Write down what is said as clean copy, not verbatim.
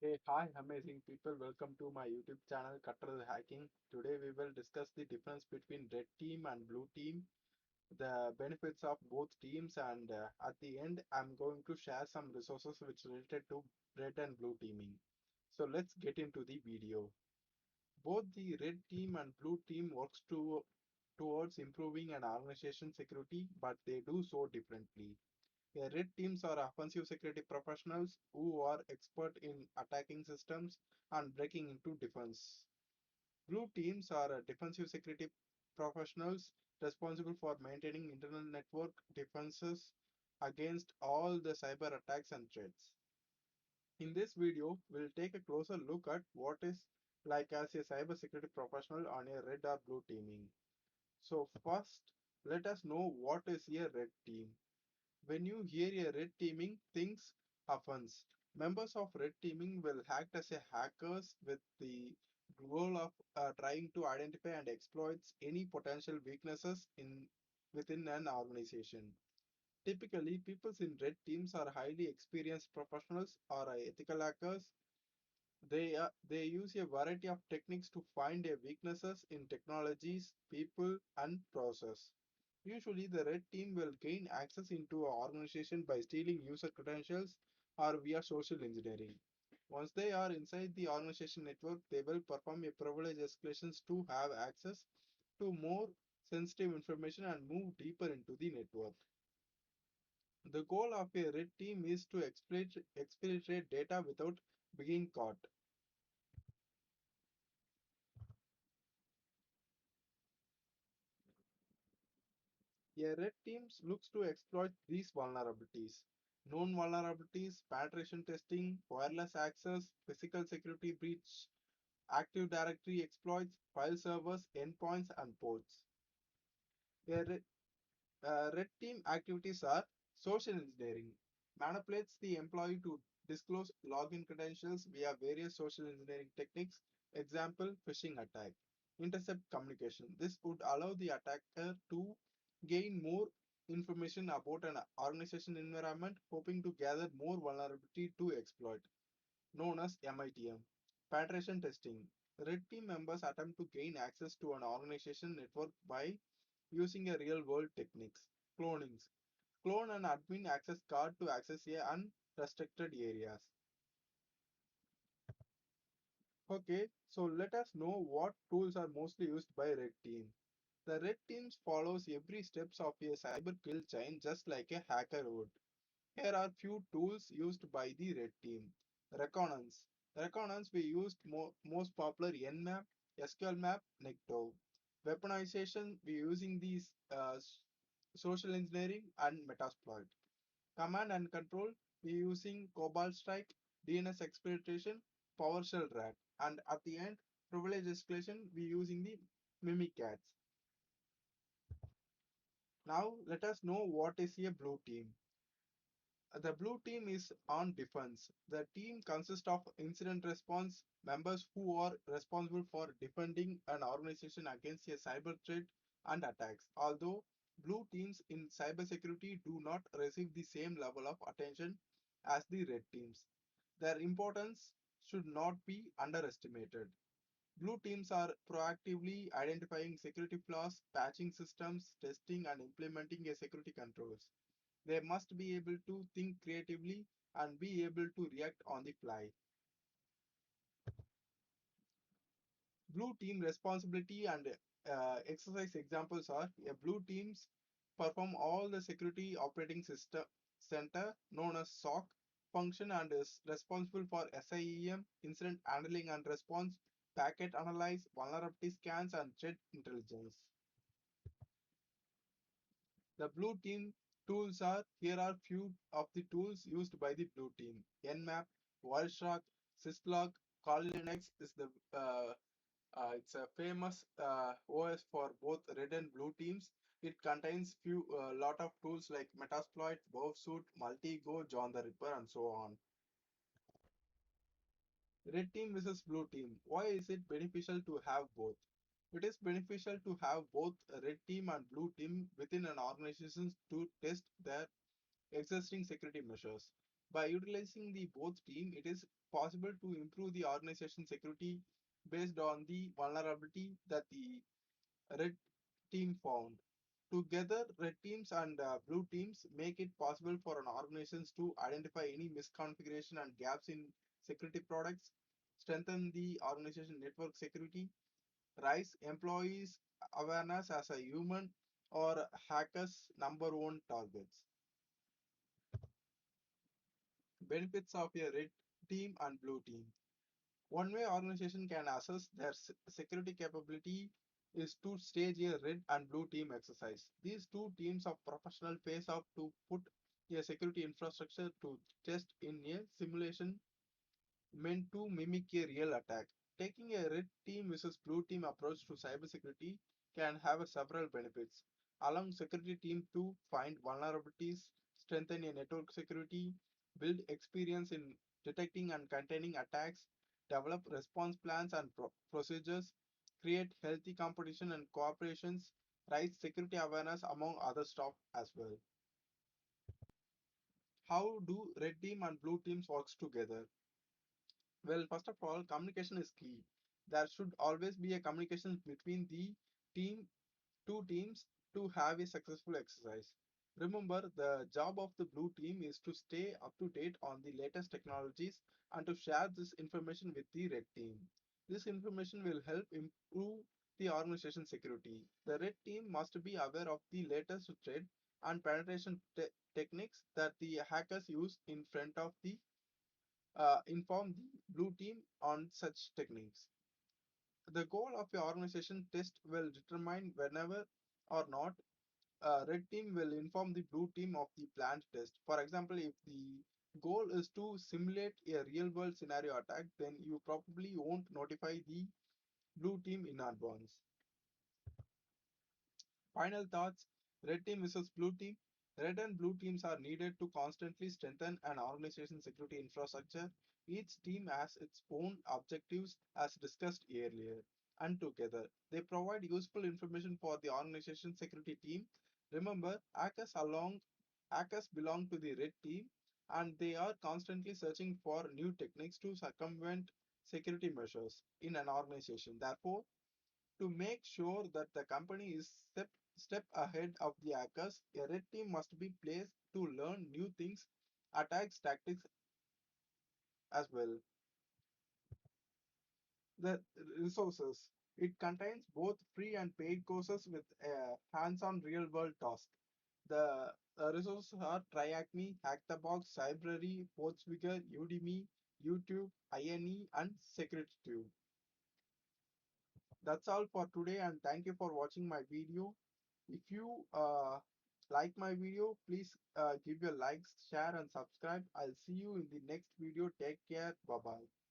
Hey, hi, amazing people. Welcome to my YouTube channel, KATRATHU Hacking. Today we will discuss the difference between red team and blue team, the benefits of both teams, and at the end, I'm going to share some resources which related to red and blue teaming. So let's get into the video. Both the red team and blue team towards improving an organization security, but they do so differently. Yeah, red teams are offensive security professionals who are expert in attacking systems and breaking into defense. Blue teams are defensive security professionals responsible for maintaining internal network defenses against all the cyber attacks and threats. In this video, we'll take a closer look at what is like as a cybersecurity professional on a red or blue teaming. So first, let us know what is a red team. When you hear a red teaming, things happens. Members of red teaming will act as a hackers with the goal of trying to identify and exploit any potential weaknesses in within an organization. Typically, people in red teams are highly experienced professionals or ethical hackers. They use a variety of techniques to find a weaknesses in technologies, people, and process. Usually, the red team will gain access into an organization by stealing user credentials or via social engineering. Once they are inside the organization network, they will perform a privilege escalations to have access to more sensitive information and move deeper into the network. The goal of a red team is to exfiltrate data without being caught. A red team looks to exploit these vulnerabilities. Known vulnerabilities, penetration testing, wireless access, physical security breach, Active Directory exploits, file servers, endpoints, and ports. A red team activities are social engineering, manipulates the employee to disclose login credentials via various social engineering techniques, example phishing attack. Intercept communication. This would allow the attacker to gain more information about an organization environment, hoping to gather more vulnerability to exploit, known as MITM. Penetration testing. Red team members attempt to gain access to an organization network by using a real world techniques. Cloning. Clone an admin access card to access a unrestricted areas. Okay, so let us know what tools are mostly used by red team. The red teams follows every steps of a cyber kill chain just like a hacker would. Here are few tools used by the red team. Reconnaissance. Reconnaissance we used most popular Nmap, SQL map, Necto. Weaponization we using these social engineering and Metasploit. Command and control we using Cobalt Strike, DNS exfiltration, PowerShell RAT, and at the end privilege escalation we using the Mimikatz. Now let us know what is a blue team. The blue team is on defense. The team consists of incident response members who are responsible for defending an organization against a cyber threat and attacks. Although blue teams in cybersecurity do not receive the same level of attention as the red teams, their importance should not be underestimated. Blue teams are proactively identifying security flaws, patching systems, testing, and implementing a security controls. They must be able to think creatively and be able to react on the fly. Blue team responsibility and exercise examples are a blue teams perform all the security operating system center known as SOC function and is responsible for SIEM, incident handling and response, packet analyze, vulnerability scans and threat intelligence. The blue team tools are here are few of the tools used by the blue team. Nmap, Wireshark, Syslog, Kali Linux is the it's a famous OS for both red and blue teams. It contains few lot of tools like Metasploit, Bowsuit, Multigo, John the Ripper, and so on. Red team versus blue team. Why is it beneficial to have both? It is beneficial to have both a red team and blue team within an organization to test their existing security measures. By utilizing the both team, it is possible to improve the organization security based on the vulnerability that the red team found. Together, red teams and blue teams make it possible for an organization to identify any misconfiguration and gaps in security products, strengthen the organization network security, raise employees awareness as a human or hackers number one targets. Benefits of a red team and blue team. One way organization can assess their security capability is to stage a red and blue team exercise. These two teams of professionals face off to put a security infrastructure to test in a simulation meant to mimic a real attack. Taking a red team versus blue team approach to cybersecurity can have several benefits, allowing security team to find vulnerabilities, strengthen a network security, build experience in detecting and containing attacks, develop response plans and procedures, create healthy competition and cooperations, raise security awareness among other stuff as well. How do red team and blue teams works together? Well, first of all, communication is key. There should always be a communication between the team, two teams to have a successful exercise. Remember, the job of the blue team is to stay up to date on the latest technologies and to share this information with the red team. This information will help improve the organization security. The red team must be aware of the latest threat and penetration techniques that the hackers use in front of the inform the blue team on such techniques. The goal of your organization test will determine whenever or not red team will inform the blue team of the planned test. For example, if the goal is to simulate a real world scenario attack, then you probably won't notify the blue team in advance. Final thoughts. Red team versus blue team. Red and blue teams are needed to constantly strengthen an organization's security infrastructure. Each team has its own objectives as discussed earlier. And together, they provide useful information for the organization's security team. Remember, hackers belong to the red team and they are constantly searching for new techniques to circumvent security measures in an organization. Therefore, to make sure that the company is step ahead of the hackers, a red team must be placed to learn new things, attacks, tactics as well. The resources. It contains both free and paid courses with a hands-on real-world task. The resources are TryAcme, Hack the Box, Cybrary, Portsfigure, Udemy, YouTube, INE, and SecurityTube. That's all for today, and thank you for watching my video. If you like my video, please give your likes, share, and subscribe. I'll see you in the next video. Take care. Bye bye.